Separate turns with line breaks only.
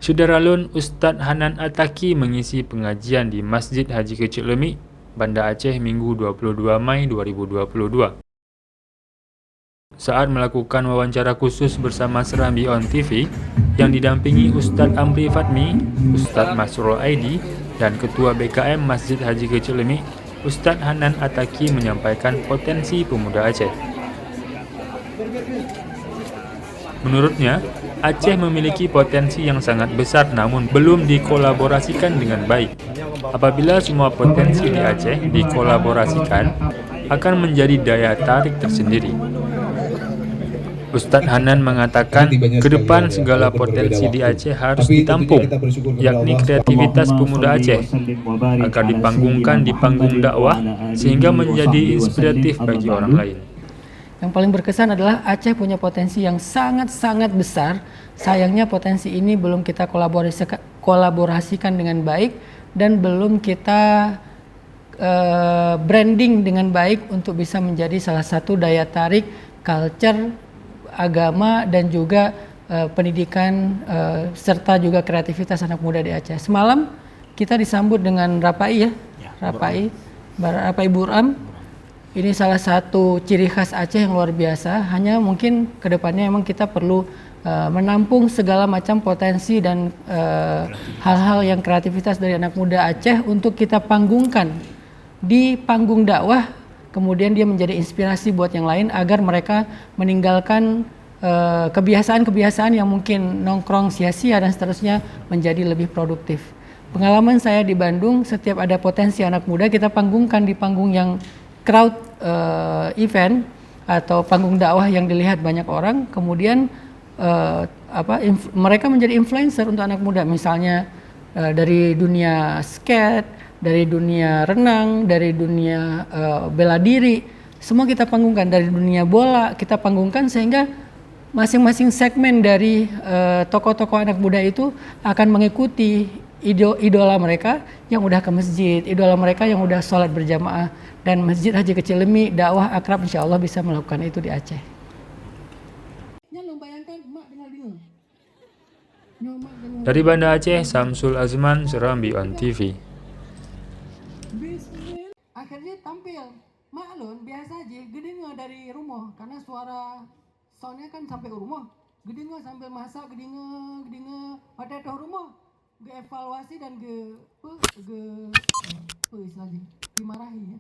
Syederalun Ustadz Hanan Ataki mengisi pengajian di Masjid Haji Kecil Lemik, Banda Aceh Minggu 22 Mei 2022. Saat melakukan wawancara khusus bersama Serambi On TV yang didampingi Ustadz Amri Fatmi, Ustadz Masrul Aidi, dan Ketua BKM Masjid Haji Kecil Lemik, Ustadz Hanan Ataki menyampaikan potensi pemuda Aceh. Menurutnya, Aceh memiliki potensi yang sangat besar namun belum dikolaborasikan dengan baik. Apabila semua potensi di Aceh dikolaborasikan, akan menjadi daya tarik tersendiri. Ustadz Hanan mengatakan, ke depan segala potensi di Aceh harus ditampung, yakni kreativitas pemuda Aceh, agar dipanggungkan di panggung dakwah sehingga menjadi inspiratif bagi orang lain.
Yang paling berkesan adalah Aceh punya potensi yang sangat-sangat besar. Sayangnya potensi ini belum kita kolaborasikan dengan baik dan belum kita branding dengan baik untuk bisa menjadi salah satu daya tarik culture, agama, dan juga pendidikan serta juga kreativitas anak muda di Aceh. Semalam kita disambut dengan Rapai Rapai Buram. Ini salah satu ciri khas Aceh yang luar biasa. Hanya mungkin kedepannya memang kita perlu menampung segala macam potensi dan hal-hal yang kreativitas dari anak muda Aceh untuk kita panggungkan di panggung dakwah. Kemudian dia menjadi inspirasi buat yang lain agar mereka meninggalkan kebiasaan-kebiasaan yang mungkin nongkrong sia-sia dan seterusnya menjadi lebih produktif. Pengalaman saya di Bandung, setiap ada potensi anak muda kita panggungkan di panggung yang crowd event atau panggung dakwah yang dilihat banyak orang, kemudian mereka menjadi influencer untuk anak muda, misalnya dari dunia skate, dari dunia renang, dari dunia bela diri, semua kita panggungkan, dari dunia bola kita panggungkan, sehingga masing-masing segmen dari tokoh-tokoh anak muda itu akan mengikuti idola mereka yang udah ke masjid, idola mereka yang udah sholat berjamaah, dan Masjid Haji Kecil Lemik dakwah akrab insya Allah bisa melakukan itu di Aceh.
Dari Banda Aceh, Samsul Azman, Serambi On TV.
Akhirnya tampil, maklum biasa aja, gedenya dari rumah karena suara soundnya kan sampai ke rumah, gedenya sambil masak, gedenya pada rumah, ge evaluasi dan istilahnya dimarahi ya.